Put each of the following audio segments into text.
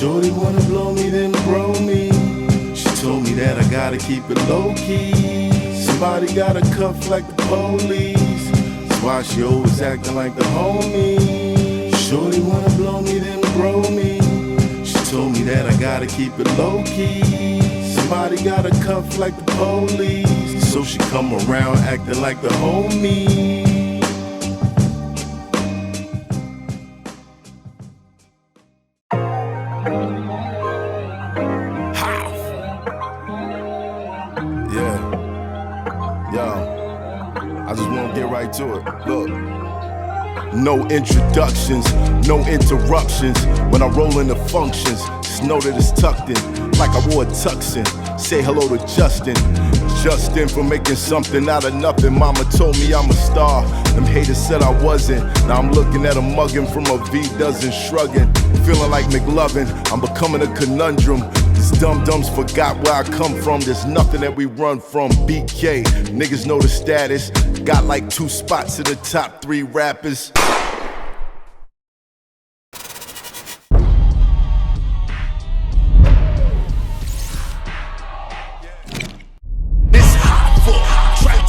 Shorty wanna blow me, then bro me. She told me that I gotta keep it low key. Somebody got a cuff like the police. That's why she always acting like the homie. Shorty wanna blow me, then bro me. She told me that I gotta keep it low key. Somebody got a cuff like the police. So she come around acting like the homie. I just wanna get right to it. Look. No introductions, no interruptions. When I roll into functions, just know that it's tucked in, like I wore a tuxin. Say hello to Justin. Justin for making something out of nothing. Mama told me I'm a star. Them haters said I wasn't. Now I'm looking at a muggin' from a V-dozen shrugging. Feeling like McLovin, I'm becoming a conundrum. These dum-dums forgot where I come from. There's nothing that we run from. BK, niggas know the status. Got like 2 spots in the top 3 rappers. It's Hoffa,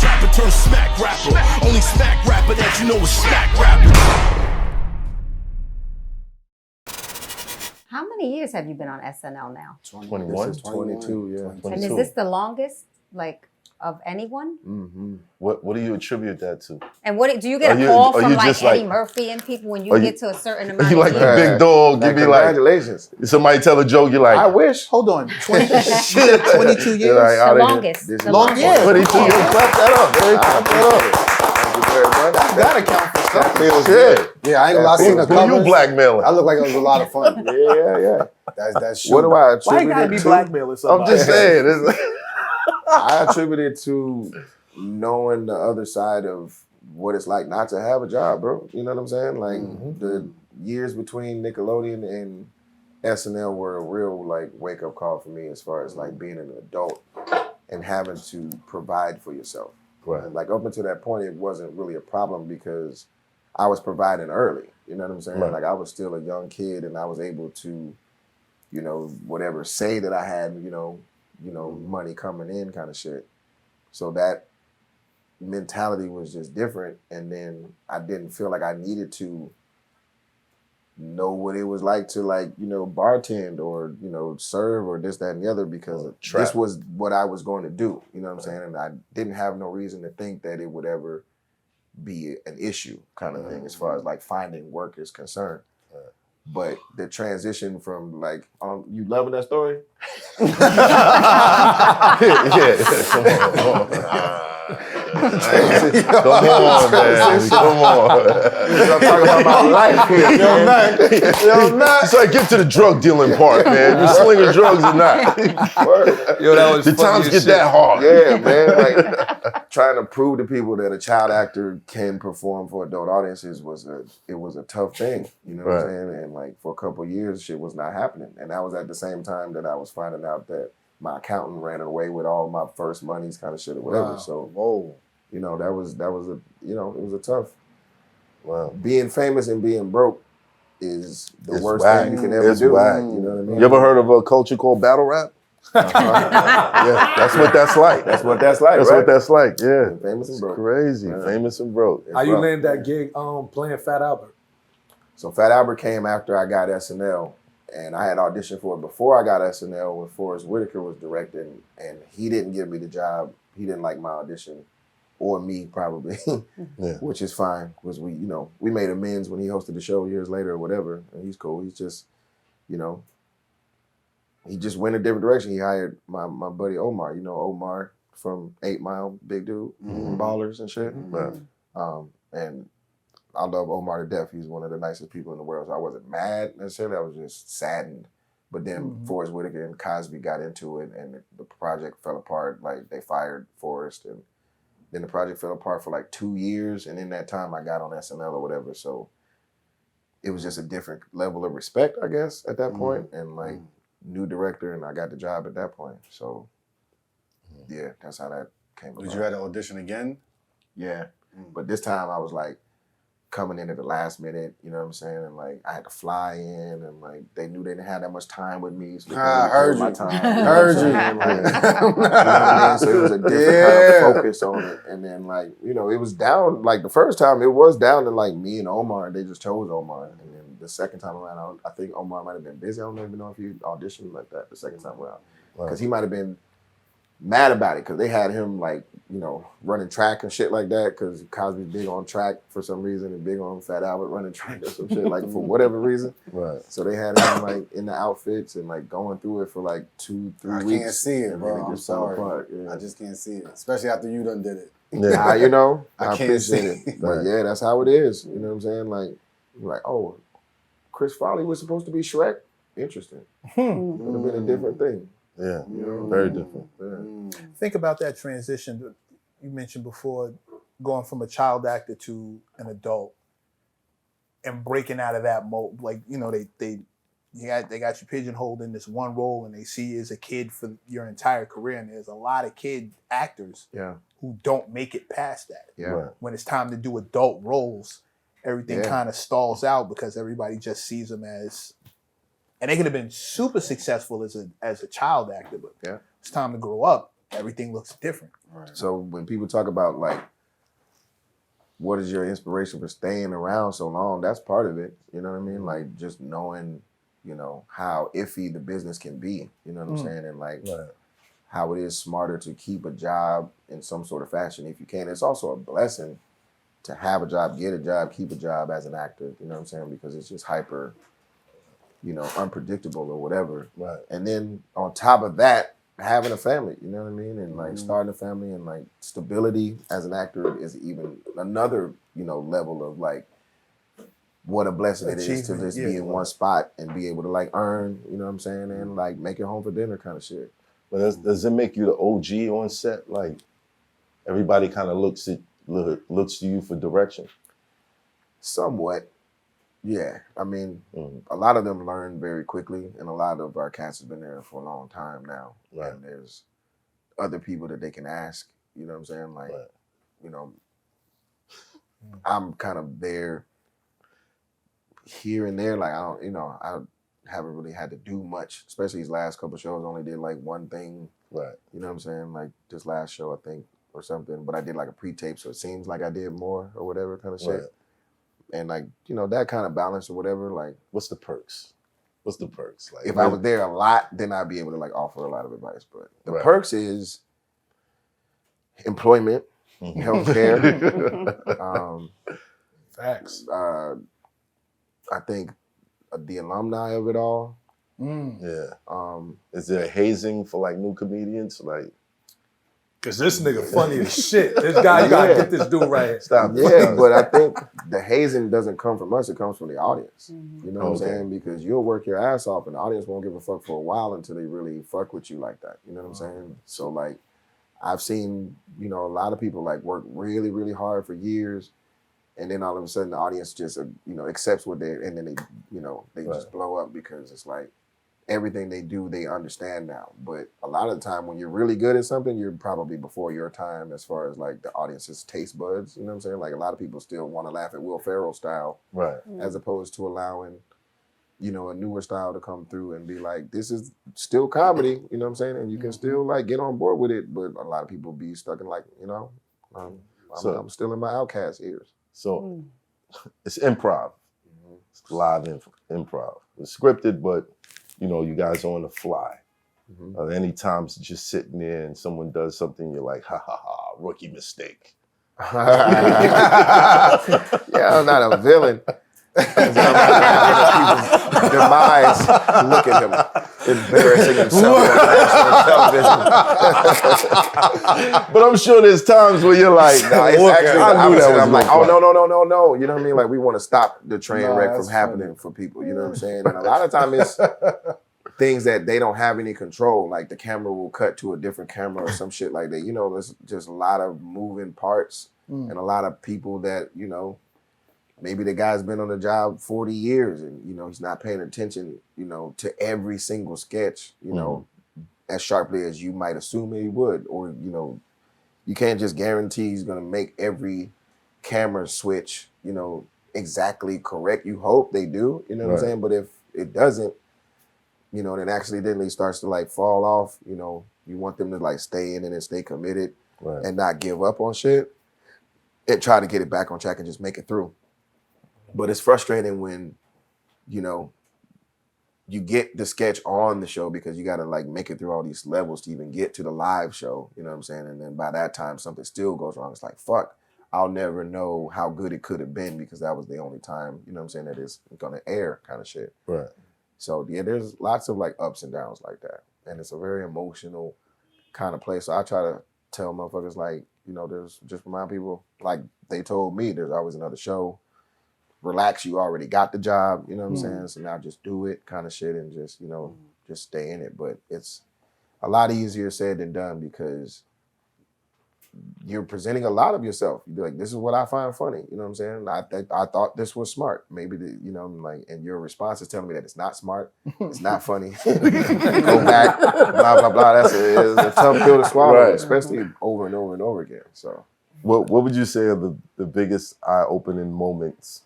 trapper turn smack rapper. Only smack rapper that you know is smack rapper. How many years have you been on SNL now? 21? 22, yeah. 22. And is this the longest, like, of anyone? Mm-hmm. What do you attribute that to? And what do you get a call from like Eddie Murphy and people when you get to a certain amount of years? You like the big dog, give me like, congratulations. Somebody tell a joke, you like, I wish. Hold on, 22 years? The longest. The longest. Yeah, 22 years, clap that up. Clap that up. That gotta count for That something. feels good. Yeah, I ain't gonna lie. Seen the Who covers. you blackmailing? I look like it was a lot of fun. Yeah. That's What do I attribute Why you gotta it be to? blackmailing somebody? I'm just saying. I attribute it to knowing the other side of what it's like not to have a job, bro. You know what I'm saying? Like the years between Nickelodeon and SNL were a real like wake up call for me as far as like being an adult and having to provide for yourself. Right. And like up until that point, it wasn't really a problem because I was providing early. You know what I'm saying? Right. Like I was still a young kid and I was able to, you know, whatever say that I had, you know, money coming in kind of shit. So that mentality was just different. And then I didn't feel like I needed to know what it was like to like, you know, bartend or, you know, serve or this, that, and the other because this was what I was going to do. You know what I'm saying? And I didn't have no reason to think that it would ever be an issue kind of thing as far as like finding work is concerned. But the transition from like, you loving that story? Come on, man. Come on. I'm talking about my life here. It's like, get to the drug dealing part, man. You slinging drugs or not? Yo, that was the times get that hard. Yeah, man. Like trying to prove to people that a child actor can perform for adult audiences was a tough thing. You know what I'm saying? And like for a couple of years, shit was not happening. And that was at the same time that I was finding out that my accountant ran away with all my first monies, kind of shit or whatever. Wow. So, you know, that was a, you know, it was a tough. Wow. Being famous and being broke is the worst thing you can ever do. Whack. You know what I mean? You ever heard of a culture called battle rap? Yeah, that's what that's like. That's what that's like. That's right? what that's like. Yeah, Famous and broke. Crazy. Yeah. Famous and broke. How you land that gig playing Fat Albert? So Fat Albert came after I got SNL, and I had auditioned for it before I got SNL when Forrest Whitaker was directing, and he didn't give me the job. He didn't like my audition, or me probably, which is fine because we, you know, we made amends when he hosted the show years later or whatever, and he's cool. He's just, you know, he just went a different direction. He hired my buddy Omar, you know, Omar from 8 Mile, big dude, ballers and shit. And I love Omar to death. He's one of the nicest people in the world. So I wasn't mad necessarily. I was just saddened. But then Forrest Whitaker and Cosby got into it, and the project fell apart. Like they fired Forrest, and then the project fell apart for like 2 years. And in that time, I got on SNL or whatever. So it was just a different level of respect, I guess, at that point. And like new director, and I got the job at that point. So yeah, that's how that came about. Did you have to audition again? Yeah, but this time I was like, coming in at the last minute, you know what I'm saying? And like I had to fly in, and like they knew they didn't have that much time with me. So I heard my you. time. Heard you. You know what I mean? So it was a different kind of focus on it. And then like, you know, it was down, like the first time it was down to like me and Omar, and they just chose Omar. And then the second time around, I think Omar might have been busy. I don't even know if he auditioned like that the second time around. Because he might have been mad about it because they had him like, you know, running track and shit like that because Cosby's big on track for some reason and big on Fat Albert running track or some shit like for whatever reason. Right. So they had him like in the outfits and like going through it for like 2-3 weeks. I can't see it, bro. I'm sorry. Yeah. I just can't see it, especially after you done did it. Yeah, you know, I can't see appreciate it. it. But yeah, that's how it is. You know what I'm saying? Like, oh, Chris Farley was supposed to be Shrek? Interesting. Would have been a different thing. Yeah, very different. Yeah. Think about that transition that you mentioned before, going from a child actor to an adult and breaking out of that mold. Like, you know, they got you pigeonholed in this one role and they see you as a kid for your entire career. And there's a lot of kid actors who don't make it past that. Yeah. Right. When it's time to do adult roles, everything kind of stalls out because everybody just sees them as, and they could have been super successful as a child actor, but it's time to grow up. Everything looks different. Right. So when people talk about like, what is your inspiration for staying around so long? That's part of it. You know what I mean? Like just knowing, you know, how iffy the business can be. You know what I'm saying? And like how it is smarter to keep a job in some sort of fashion if you can. It's also a blessing to have a job, get a job, keep a job as an actor. You know what I'm saying? Because it's just hyper, you know, unpredictable or whatever. Right. And then on top of that, having a family, you know what I mean? And like starting a family and like stability as an actor is even another, you know, level of like what a blessing it is to just be in one spot and be able to like earn, you know what I'm saying? And like make it home for dinner kind of shit. But does it make you the OG on set? Like everybody kind of looks to you for direction? Somewhat. Yeah, I mean, a lot of them learn very quickly, and a lot of our cast has been there for a long time now. Right. And there's other people that they can ask, you know what I'm saying? Like, you know, I'm kind of there here and there. Like, I haven't really had to do much, especially these last couple of shows. I only did like one thing. Right. You know what I'm saying? Like this last show, I think, or something. But I did like a pre-tape, so it seems like I did more or whatever kind of shit. And like, you know, that kind of balance or whatever, like. What's the perks? Like if I was there a lot, then I'd be able to like offer a lot of advice. But the perks is employment, healthcare. Facts. I think the alumni of it all. Yeah. Is there hazing for like new comedians? Like, Cause this nigga funny as shit. This guy, you gotta get this dude right here. stop. Yeah, but I think the hazing doesn't come from us, it comes from the audience. You know what I'm saying? Because you'll work your ass off and the audience won't give a fuck for a while until they really fuck with you like that. You know what I'm saying? So like, I've seen, you know, a lot of people like work really, really hard for years. And then all of a sudden the audience just, you know, accepts what they're, and then they, you know, they just blow up because it's like, everything they do, they understand now. But a lot of the time when you're really good at something, you're probably before your time as far as like the audience's taste buds. You know what I'm saying? Like a lot of people still want to laugh at Will Ferrell style. Right. As opposed to allowing, you know, a newer style to come through and be like, this is still comedy, you know what I'm saying? And you can still like get on board with it. But a lot of people be stuck in like, you know, I'm still in my outcast ears. So it's improv. It's live improv. It's scripted, but you know, you guys are on the fly. Are there any times just sitting there and someone does something, you're like, ha ha ha, rookie mistake? Yeah, I'm not a villain. Demise. Look at him embarrassing himself on national television. But I'm sure there's times where you're like, No, it's actually I knew that was I'm like, gonna oh, fly. no. You know what I mean? Like, we want to stop the train wreck from happening for people. You know what I'm saying? And a lot of time it's things that they don't have any control. Like the camera will cut to a different camera or some shit like that. You know, there's just a lot of moving parts and a lot of people that, you know, maybe the guy's been on the job 40 years and, you know, he's not paying attention, you know, to every single sketch, you know, as sharply as you might assume he would. Or, you know, you can't just guarantee he's going to make every camera switch, you know, exactly correct. You hope they do, you know what I'm saying? But if it doesn't, you know, then accidentally starts to like fall off, you know, you want them to like stay in it and stay committed and not give up on shit and try to get it back on track and just make it through. But it's frustrating when, you know, you get the sketch on the show because you got to like make it through all these levels to even get to the live show, you know what I'm saying? And then by that time, something still goes wrong. It's like, fuck, I'll never know how good it could have been because that was the only time, you know what I'm saying, that it's going to air kind of shit. Right. So yeah, there's lots of like ups and downs like that. And it's a very emotional kind of place. So I try to tell motherfuckers like, you know, there's just remind people, like they told me, there's always another show. Relax, you already got the job, you know what I'm saying? So now just do it kind of shit and just, you know, just stay in it. But it's a lot easier said than done because you're presenting a lot of yourself. You're like, this is what I find funny, you know what I'm saying? I thought this was smart. Maybe, you know, like, and your response is telling me that it's not smart, it's not funny. Go back, blah, blah, blah. It's a tough pill to swallow, especially over and over and over again. So what would you say are the biggest eye-opening moments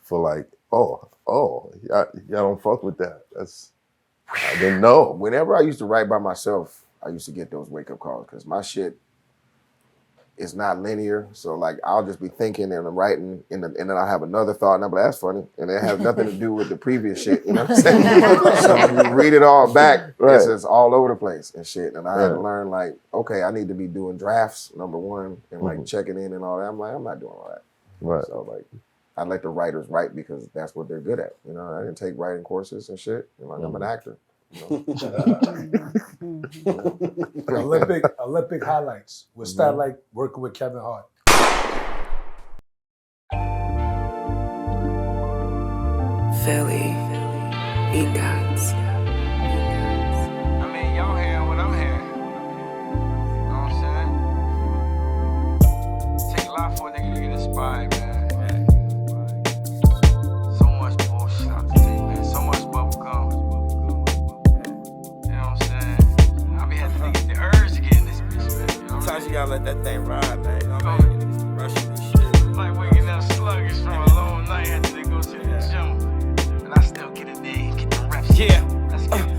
for like, y'all don't fuck with that. I didn't know. Whenever I used to write by myself, I used to get those wake-up calls because my shit is not linear. So like, I'll just be thinking and I'm writing and then I'll have another thought and I'm like, that's funny. And it has nothing to do with the previous shit, you know what I'm saying? So when you read it all back, it's just all over the place and shit. And I had to learn like, okay, I need to be doing drafts, number one, and like checking in and all that. I'm like, I'm not doing all that. Right. So like, I let the writers write because that's what they're good at. You know, I didn't take writing courses and shit. You know, like, I'm an actor. You know? Olympic highlights. What's that like working with Kevin Hart? Philly, BEATZ. I mean, y'all hearing what I'm hearing. You know what I'm saying? Take a lot for a nigga to get inspired, man. So much bullshit out the thing, man. So much bubble gum. You know what I'm saying? I be having to get the urge to get in this bitch, man. You know Sometimes you gotta let that thing ride, man. You know what I mean? Rushing this shit. like waking up sluggish from a long night after they go to the gym. And I still get in there and get the reps. Yeah. Let's go.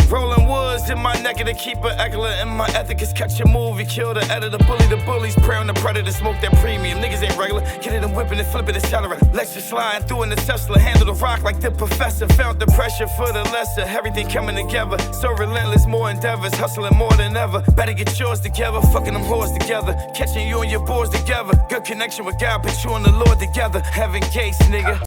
Rolling woods in my neck of the keeper, Eckler, and my ethic is catch a move. You kill the editor, bully the bullies, prey on the predator, smoke that premium. Niggas ain't regular, get it and whipping and flipping, accelerator. Lecture sliding through in the Tesla, handle the rock like the professor. Felt the pressure for the lesser, everything coming together. So relentless, more endeavors, hustling more than ever. Better get yours together, fucking them whores together. Catching you and your boys together. Good connection with God, put you and the Lord together. Heaven gates, nigga.